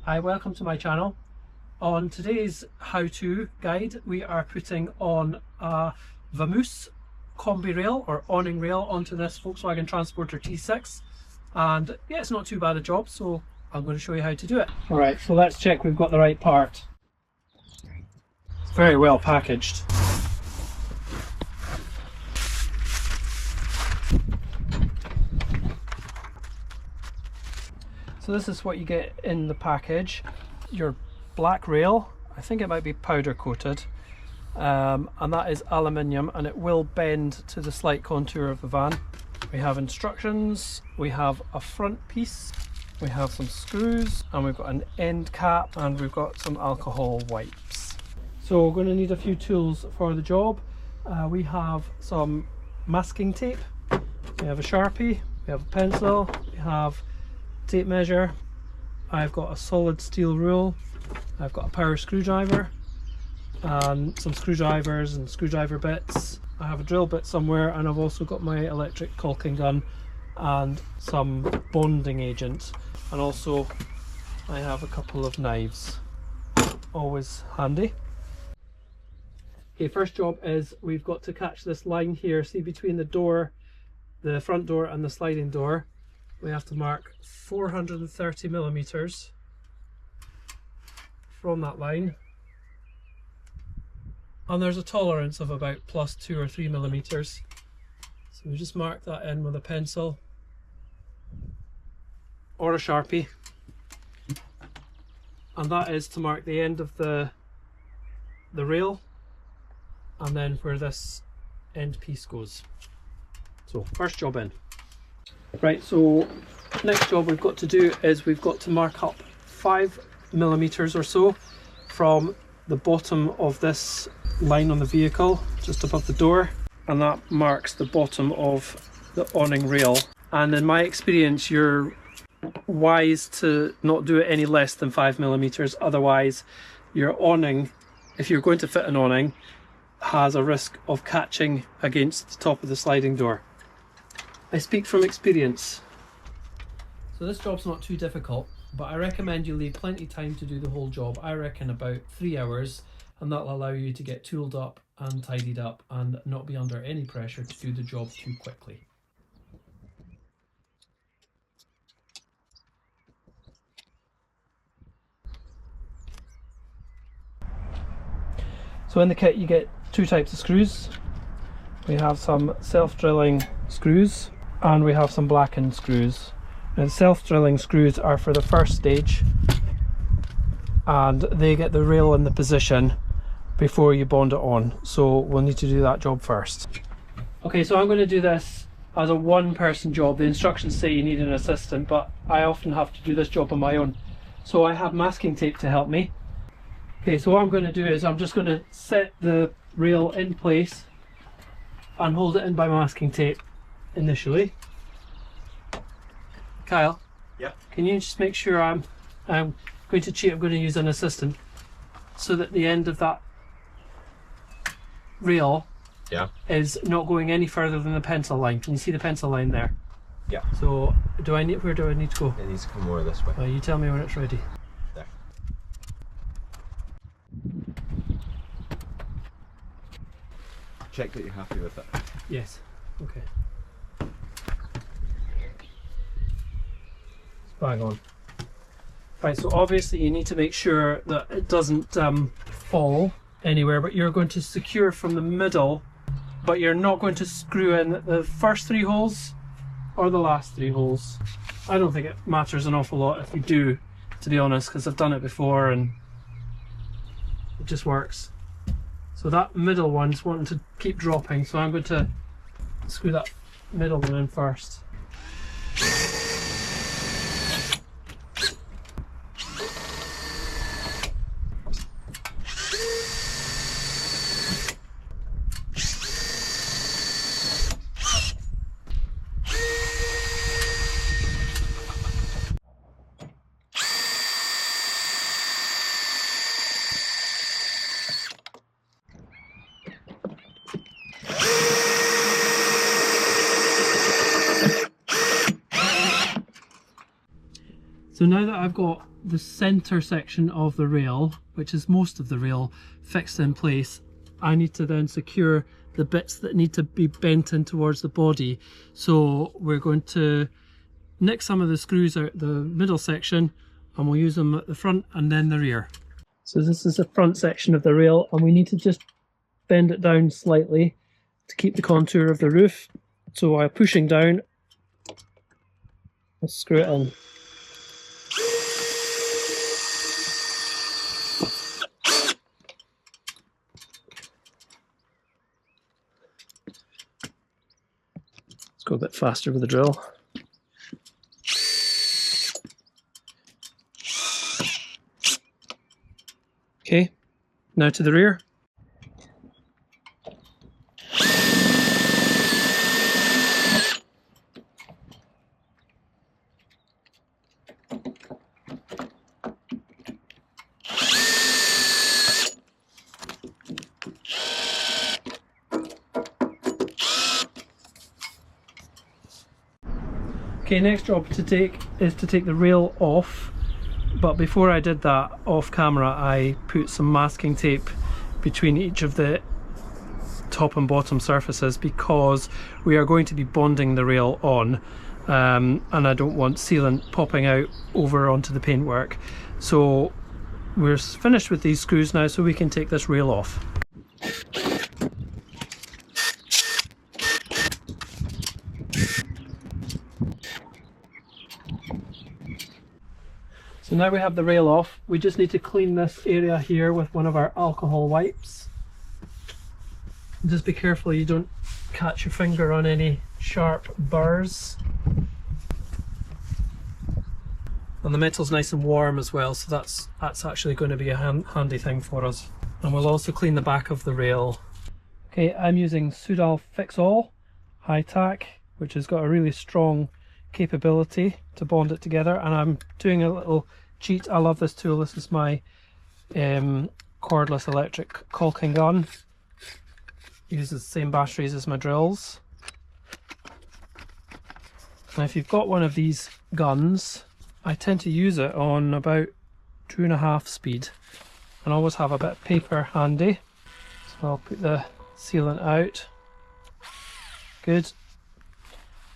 Hi, welcome to my channel. On today's how-to guide, we are putting on a Vamoose combi rail or awning rail onto this Volkswagen Transporter T6, and yeah, it's not too bad a job, so I'm going to show you how to do it. Alright, so let's check we've got the right part. It's very well packaged. So this is what you get in the package. Your black rail, I think it might be powder coated, and that is aluminium, and it will bend to the slight contour of the van. We have instructions, we have a front piece, we have some screws, and we've got an end cap, and we've got some alcohol wipes. So we're going to need a few tools for the job. We have some masking tape, we have a Sharpie, we have a pencil, we have tape measure, I've got a solid steel rule, I've got a power screwdriver and some screwdrivers and screwdriver bits. I have a drill bit somewhere, and I've also got my electric caulking gun and some bonding agent, and also I have a couple of knives, always handy. Okay, first job is we've got to catch this line here, see between the door, the front door and the sliding door. We have to mark 430 millimeters from that line, and there's a tolerance of about plus 2 or 3 millimeters. So we just mark that in with a pencil or a Sharpie, and that is to mark the end of the rail and then where this end piece goes. So first job in. Right, so next job we've got to do is we've got to mark up 5 millimeters or so from the bottom of this line on the vehicle, just above the door, and that marks the bottom of the awning rail. And in my experience, you're wise to not do it any less than 5 millimeters, otherwise your awning, if you're going to fit an awning, has a risk of catching against the top of the sliding door. I speak from experience. So this job's not too difficult, but I recommend you leave plenty of time to do the whole job. I reckon about 3 hours, and that'll allow you to get tooled up and tidied up and not be under any pressure to do the job too quickly. So in the kit you get two types of screws. We have some self-drilling screws and we have some blackened screws. And self-drilling screws are for the first stage, and they get the rail in the position before you bond it on, so we'll need to do that job first. Okay, so I'm going to do this as a one-person job. The instructions say you need an assistant, but I often have to do this job on my own, so I have masking tape to help me. Okay, so what I'm going to do is I'm just going to set the rail in place and hold it in by masking tape initially. Kyle, yeah, can you just make sure I'm going to cheat, I'm going to use an assistant, so that the end of that rail is not going any further than the pencil line. Can you see the pencil line there? Yeah. So where do I need to go? It needs to come more this way. Well, you tell me when it's ready. There. Check that you're happy with it. Yes. Okay. Bang on. Right, so obviously you need to make sure that it doesn't fall anywhere, but you're going to secure from the middle, but you're not going to screw in the first 3 holes or the last 3 holes. I don't think it matters an awful lot if you do, to be honest, because I've done it before and it just works. So that middle one's wanting to keep dropping, so I'm going to screw that middle one in first. now that I've got the center section of the rail, which is most of the rail, fixed in place, I need to then secure the bits that need to be bent in towards the body. So we're going to nick some of the screws out the middle section and we'll use them at the front and then the rear. So this is the front section of the rail, and we need to just bend it down slightly to keep the contour of the roof. So while pushing down, I'll screw it in. Let's go a bit faster with the drill. Okay, now to the rear. Okay, next job to take is to take the rail off, but before I did that off camera I put some masking tape between each of the top and bottom surfaces because we are going to be bonding the rail on, and I don't want sealant popping out over onto the paintwork. So we're finished with these screws now, so we can take this rail off. So now we have the rail off, we just need to clean this area here with one of our alcohol wipes. Just be careful you don't catch your finger on any sharp burrs. And the metal's nice and warm as well, so that's actually going to be a handy thing for us. And we'll also clean the back of the rail. Okay, I'm using Sudal Fix All High Tack, which has got a really strong capability to bond it together, and I'm doing a little cheat. I love this tool. This is my cordless electric caulking gun. Uses the same batteries as my drills. Now if you've got one of these guns, I tend to use it on about 2.5 speed, and I always have a bit of paper handy. So I'll put the sealant out. Good.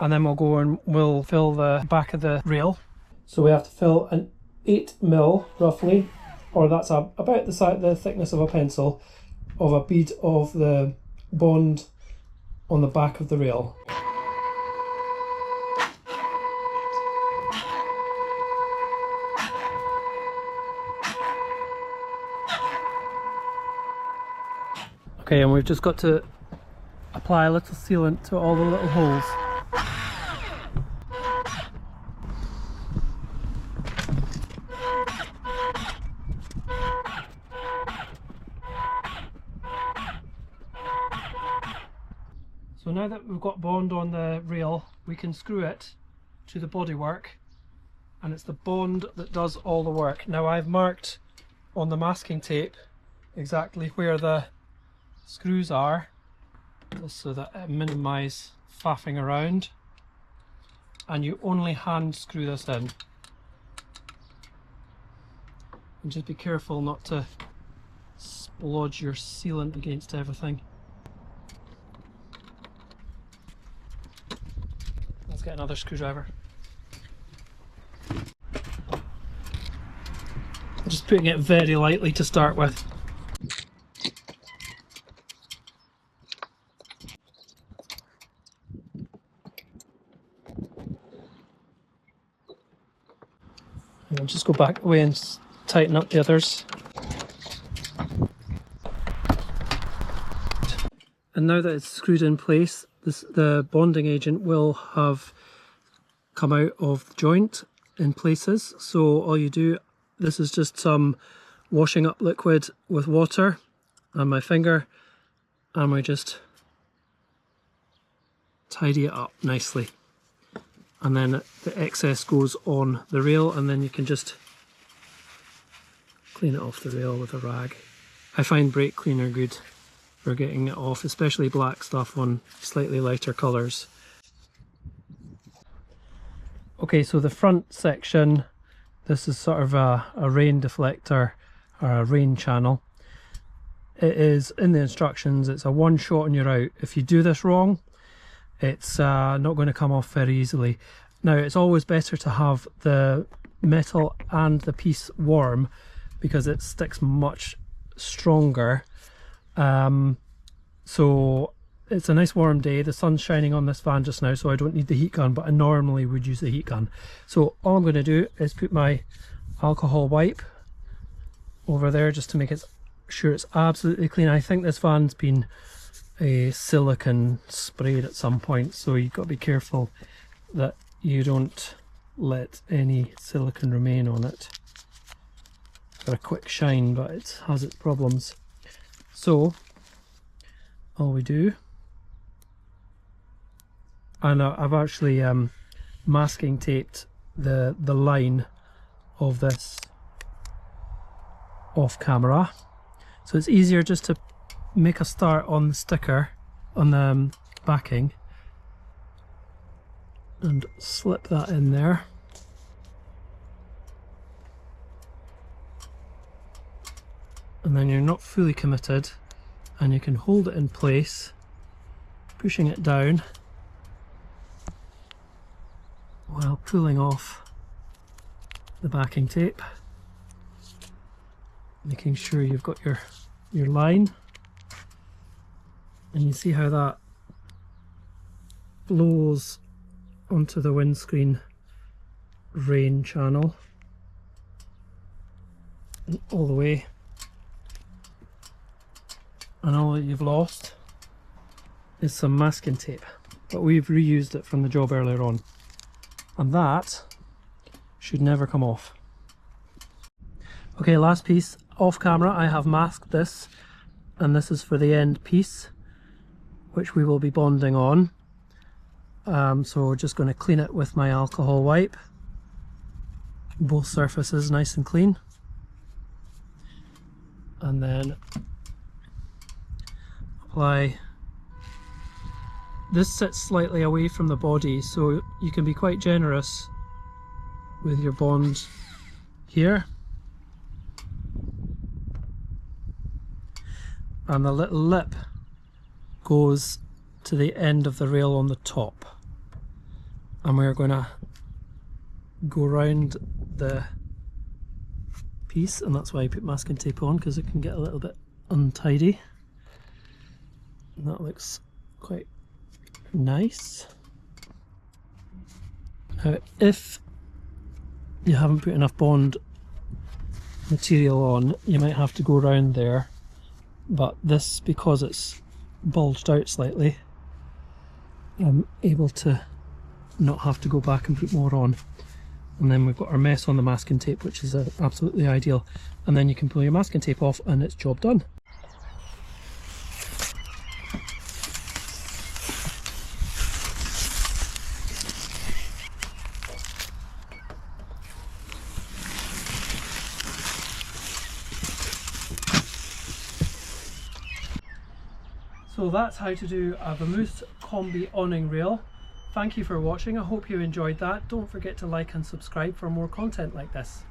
And then we'll go and we'll fill the back of the rail. So we have to fill an 8mm roughly, or that's about the thickness of a pencil, of a bead of the bond on the back of the rail. Okay, and we've just got to apply a little sealant to all the little holes. So now that we've got bond on the rail, we can screw it to the bodywork, and it's the bond that does all the work. Now I've marked on the masking tape exactly where the screws are, just so that it minimise faffing around, and you only hand screw this in. And just be careful not to splodge your sealant against everything. Let's get another screwdriver. I'm just putting it very lightly to start with. And I'll just go back away and tighten up the others. And now that it's screwed in place, the bonding agent will have come out of the joint in places. So all you do, this is just some washing up liquid with water and my finger, and we just tidy it up nicely. And then the excess goes on the rail, and then you can just clean it off the rail with a rag. I find brake cleaner good for getting it off, especially black stuff on slightly lighter colours. Okay, so the front section This is sort of a rain deflector or a rain channel. It is in the instructions, it's a one shot and you're out. If you do this wrong, it's not going to come off very easily. Now it's always better to have the metal and the piece warm because it sticks much stronger. So it's a nice warm day, the sun's shining on this fan just now, so I don't need the heat gun, but I normally would use the heat gun. So all I'm going to do is put my alcohol wipe over there just to make it sure it's absolutely clean. I think this fan's been a silicone sprayed at some point, so you've got to be careful that you don't let any silicone remain on it. It's got a quick shine, but it has its problems. So all we do, and I've actually masking taped the line of this off camera, so it's easier just to make a start on the sticker, on the backing, and slip that in there. And then you're not fully committed, and you can hold it in place, pushing it down while pulling off the backing tape, making sure you've got your line. And you see how that flows onto the windscreen rain channel and all the way, and all that you've lost is some masking tape, but we've reused it from the job earlier on, and that should never come off. Okay, last piece. Off camera I have masked this, and this is for the end piece which we will be bonding on. So we're just going to clean it with my alcohol wipe, both surfaces nice and clean, and then apply. This sits slightly away from the body, so you can be quite generous with your bond here. And the little lip goes to the end of the rail on the top, and we're going to go around the piece, and that's why I put masking tape on, because it can get a little bit untidy. And that looks quite nice. Now if you haven't put enough bond material on, you might have to go around there, but this, because it's bulged out slightly, I'm able to not have to go back and put more on. And then we've got our mess on the masking tape, which is absolutely ideal, and then you can pull your masking tape off and it's job done. So that's how to do a Vamoose Combi awning rail. Thank you for watching. I hope you enjoyed that. Don't forget to like and subscribe for more content like this.